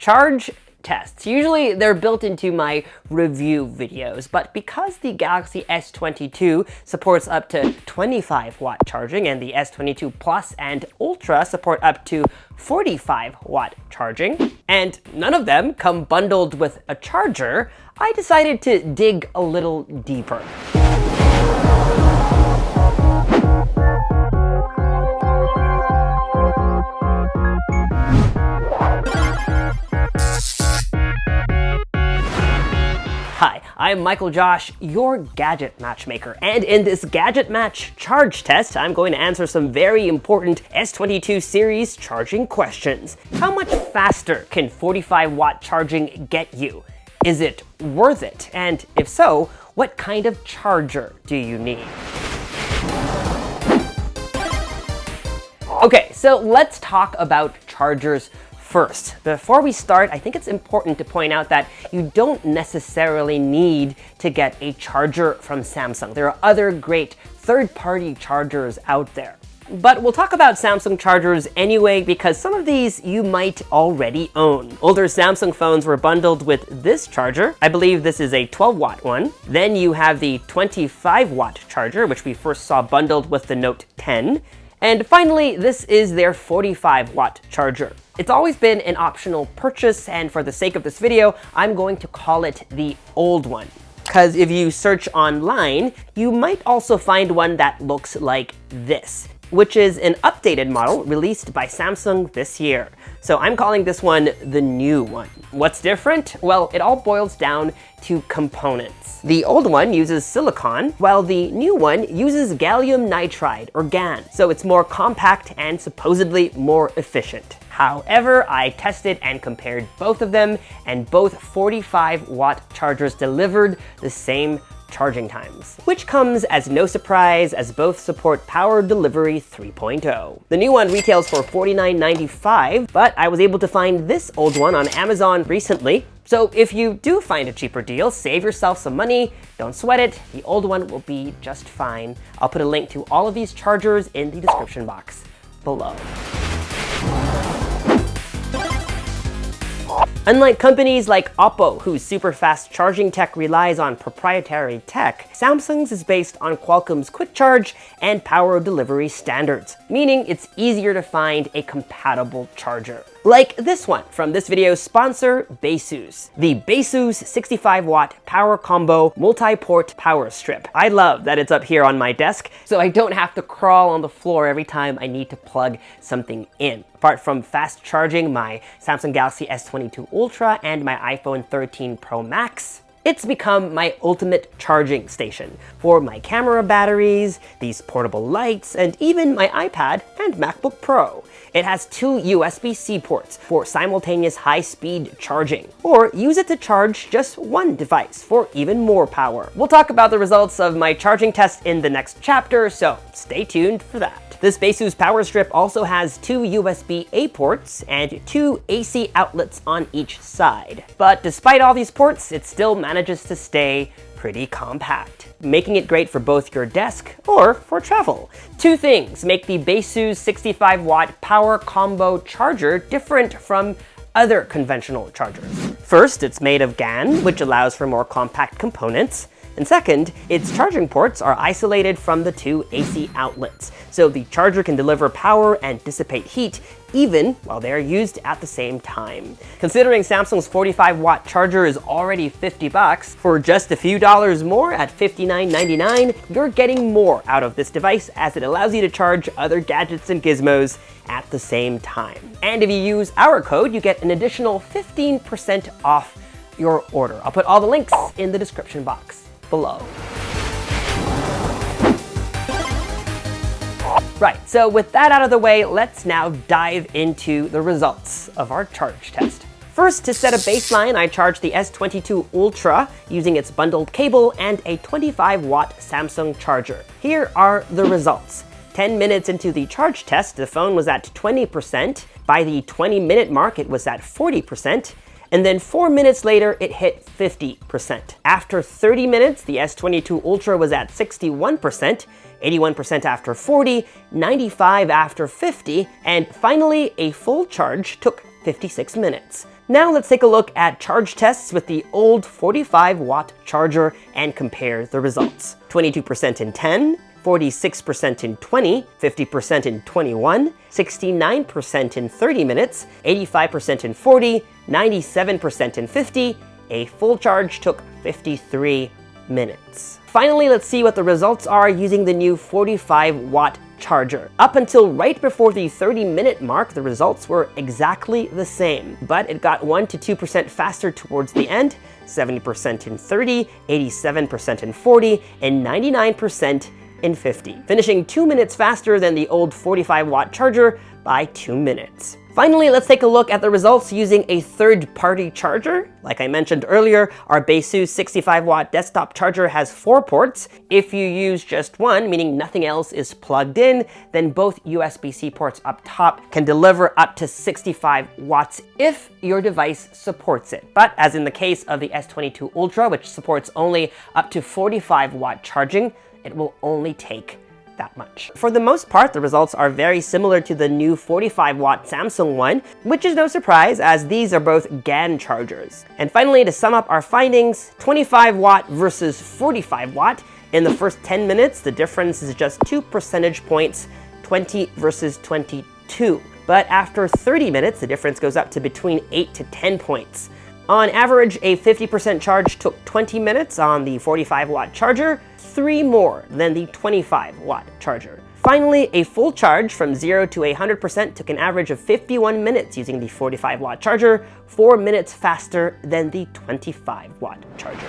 charge tests. Usually they're built into my review videos, but because the Galaxy S22 supports up to 25-watt charging and the S22 Plus and Ultra support up to 45-watt charging, and none of them come bundled with a charger, I decided to dig a little deeper. Hi, I'm MICHAELJOSH, your gadget matchmaker, and in this gadget match charge test, I'm going to answer some very important S22 series charging questions. How much faster can 45-watt charging get you? Is it worth it? And if so, what kind of charger do you need? Okay, so let's talk about chargers first. Before we start, I think it's important to point out that you don't necessarily need to get a charger from Samsung. There are other great third-party chargers out there. But we'll talk about Samsung chargers anyway because some of these you might already own. Older Samsung phones were bundled with this charger. I believe this is a 12-watt one. Then you have the 25-watt charger, which we first saw bundled with the Note 10. And finally, this is their 45-watt charger. It's always been an optional purchase, and for the sake of this video, I'm going to call it the old one. Because if you search online, you might also find one that looks like this, which is an updated model released by Samsung this year. So I'm calling this one the new one. What's different? Well, it all boils down to components. The old one uses silicon, while the new one uses gallium nitride, or GaN, so it's more compact and supposedly more efficient. However, I tested and compared both of them, and both 45-watt chargers delivered the same charging times, which comes as no surprise as both support Power Delivery 3.0. The new one retails for $49.95, but I was able to find this old one on Amazon recently. So if you do find a cheaper deal, save yourself some money, don't sweat it, the old one will be just fine. I'll put a link to all of these chargers in the description box below. Unlike companies like Oppo, whose super fast charging tech relies on proprietary tech, Samsung's is based on Qualcomm's Quick Charge and Power Delivery standards, meaning it's easier to find a compatible charger. Like this one from this video's sponsor, BASEUS. The BASEUS 65-watt power combo multi-port power strip. I love that it's up here on my desk, so I don't have to crawl on the floor every time I need to plug something in. Apart from fast charging my Samsung Galaxy S22 Ultra and my iPhone 13 Pro Max, it's become my ultimate charging station for my camera batteries, these portable lights, and even my iPad and MacBook Pro. It has 2 USB-C ports for simultaneous high-speed charging, or use it to charge just one device for even more power. We'll talk about the results of my charging test in the next chapter, so stay tuned for that. This BASEUS power strip also has 2 USB-A ports and 2 AC outlets on each side. But despite all these ports, it still manages to stay pretty compact, making it great for both your desk or for travel. 2 things make the BASEUS 65-watt power combo charger different from other conventional chargers. First, it's made of GaN, which allows for more compact components. And second, its charging ports are isolated from the 2 AC outlets, so the charger can deliver power and dissipate heat even while they are used at the same time. Considering Samsung's 45-watt charger is already $50, for just a few dollars more at $59.99, you're getting more out of this device as it allows you to charge other gadgets and gizmos at the same time. And if you use our code, you get an additional 15% off your order. I'll put all the links in the description box below. Right, so with that out of the way, let's now dive into the results of our charge test. First, to set a baseline, I charged the S22 Ultra using its bundled cable and a 25-watt Samsung charger. Here are the results. 10 minutes into the charge test, the phone was at 20%. By the 20-minute mark, it was at 40%. And then 4 minutes later, it hit 50%. After 30 minutes, the S22 Ultra was at 61%, 81% after 40, 95 after 50, and finally, a full charge took 56 minutes. Now let's take a look at charge tests with the old 45-watt charger and compare the results. 22% in 10, 46% in 20, 50% in 21, 69% in 30 minutes, 85% in 40, 97% in 50. A full charge took 53 minutes. Finally, let's see what the results are using the new 45-watt charger. Up until right before the 30-minute mark, the results were exactly the same, but it got 1 to 2% faster towards the end, 70% in 30, 87% in 40, and 99% in 50, finishing 2 minutes faster than the old 45-watt charger by 2 minutes. Finally, let's take a look at the results using a third-party charger. Like I mentioned earlier, our BASEUS 65-watt desktop charger has 4 ports. If you use just one, meaning nothing else is plugged in, then both USB-C ports up top can deliver up to 65 watts if your device supports it. But as in the case of the S22 Ultra, which supports only up to 45-watt charging, it will only take that much. For the most part, the results are very similar to the new 45-watt Samsung one, which is no surprise as these are both GAN chargers. And finally, to sum up our findings, 25-watt versus 45-watt. In the first 10 minutes, the difference is just 2 percentage points, 20 versus 22. But after 30 minutes, the difference goes up to between 8 to 10 points. On average, a 50% charge took 20 minutes on the 45-watt charger, 3 more than the 25-watt charger. Finally, a full charge from 0 to 100% took an average of 51 minutes using the 45-watt charger, 4 minutes faster than the 25-watt charger.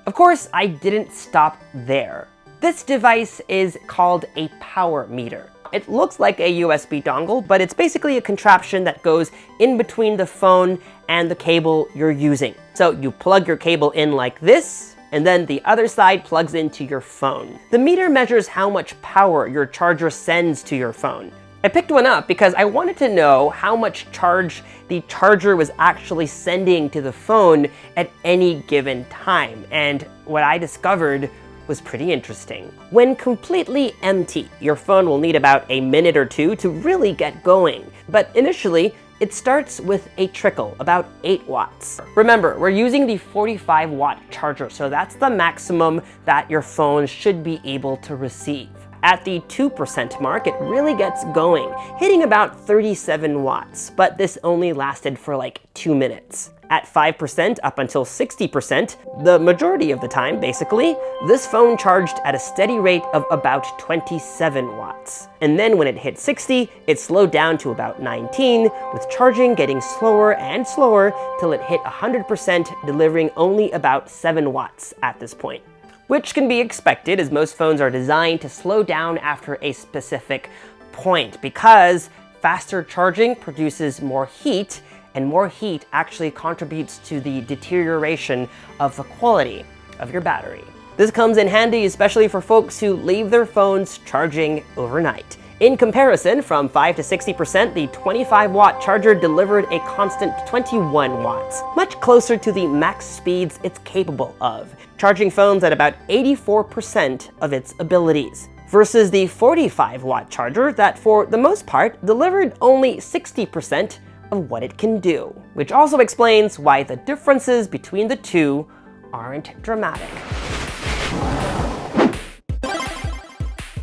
Of course, I didn't stop there. This device is called a power meter. It looks like a USB dongle, but it's basically a contraption that goes in between the phone and the cable you're using. So you plug your cable in like this, and then the other side plugs into your phone. The meter measures how much power your charger sends to your phone. I picked one up because I wanted to know how much charge the charger was actually sending to the phone at any given time, and what I discovered was pretty interesting. When completely empty, your phone will need about a minute or 2 to really get going. But initially, it starts with a trickle, about 8 watts. Remember, we're using the 45-watt charger, so that's the maximum that your phone should be able to receive. At the 2% mark, it really gets going, hitting about 37 watts, but this only lasted for like 2 minutes. At 5% up until 60%, the majority of the time, basically, this phone charged at a steady rate of about 27 watts. And then when it hit 60, it slowed down to about 19, with charging getting slower and slower till it hit 100%, delivering only about 7 watts at this point. Which can be expected as most phones are designed to slow down after a specific point, because faster charging produces more heat, and more heat actually contributes to the deterioration of the quality of your battery. This comes in handy especially for folks who leave their phones charging overnight. In comparison, from 5 to 60%, the 25-watt charger delivered a constant 21 watts, much closer to the max speeds it's capable of, charging phones at about 84% of its abilities, versus the 45-watt charger that, for the most part, delivered only 60% of what it can do, which also explains why the differences between the two aren't dramatic.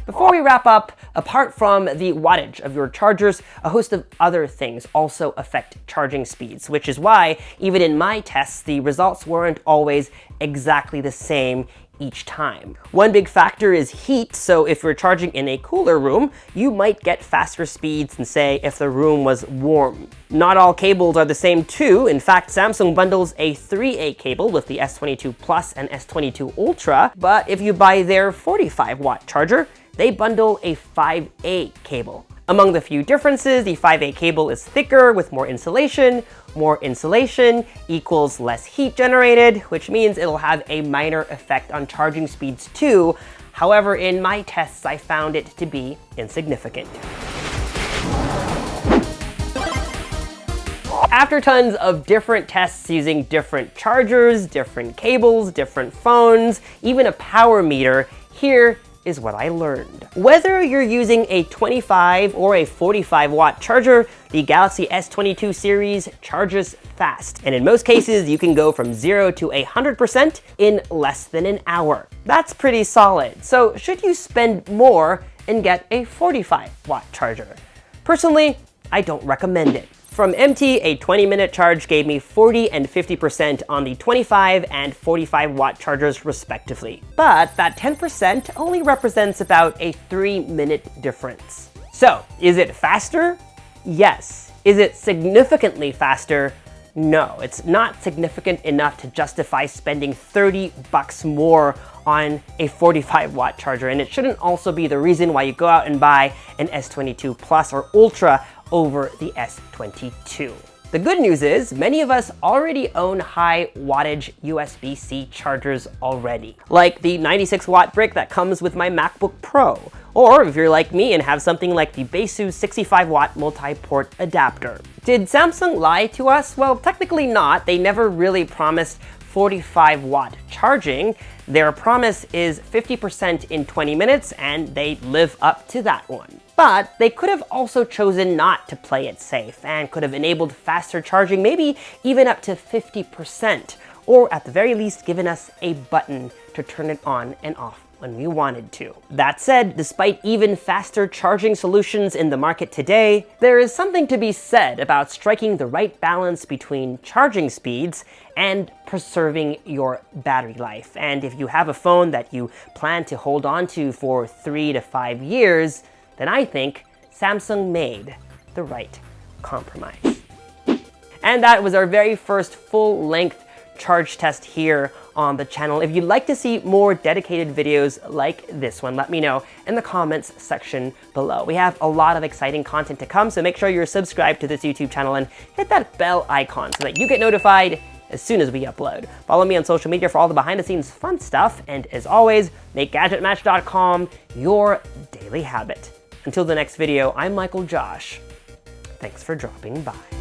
Before we wrap up, apart from the wattage of your chargers, a host of other things also affect charging speeds, which is why, even in my tests, the results weren't always exactly the same each time. One big factor is heat, so if you're charging in a cooler room, you might get faster speeds than, say, if the room was warm. Not all cables are the same too. In fact, Samsung bundles a 3A cable with the S22 Plus and S22 Ultra, but if you buy their 45-watt charger, they bundle a 5A cable. Among the few differences, the 5A cable is thicker with more insulation. More insulation equals less heat generated, which means it'll have a minor effect on charging speeds too. However, in my tests, I found it to be insignificant. After tons of different tests using different chargers, different cables, different phones, even a power meter, here is what I learned. Whether you're using a 25 or a 45 watt charger, the Galaxy S22 series charges fast. And in most cases, you can go from 0 to 100% in less than an hour. That's pretty solid. So should you spend more and get a 45 watt charger? Personally, I don't recommend it. From MT, a 20-minute charge gave me 40 and 50% on the 25 and 45 watt chargers respectively. But that 10% only represents about a 3-minute difference. So, is it faster? Yes. Is it significantly faster? No, it's not significant enough to justify spending $30 more on a 45 watt charger, and it shouldn't also be the reason why you go out and buy an S22 Plus or Ultra over the S22. The good news is many of us already own high wattage USB-C chargers already, like the 96 watt brick that comes with my MacBook Pro. Or if you're like me and have something like the BASEUS 65 watt multi-port adapter. Did Samsung lie to us? Well, technically not. They never really promised 45 watt charging. Their promise is 50% in 20 minutes, and they live up to that one. But they could have also chosen not to play it safe and could have enabled faster charging, maybe even up to 50%, or at the very least given us a button to turn it on and off when we wanted to. That said, despite even faster charging solutions in the market today, there is something to be said about striking the right balance between charging speeds and preserving your battery life. And if you have a phone that you plan to hold on to for 3 to 5 years, then I think Samsung made the right compromise. And that was our very first full-length charge test here on the channel. If you'd like to see more dedicated videos like this one, let me know in the comments section below. We have a lot of exciting content to come, so make sure you're subscribed to this YouTube channel and hit that bell icon so that you get notified as soon as we upload. Follow me on social media for all the behind-the-scenes fun stuff, and as always, make GadgetMatch.com your daily habit. Until the next video, I'm MICHAELJOSH. Thanks for dropping by.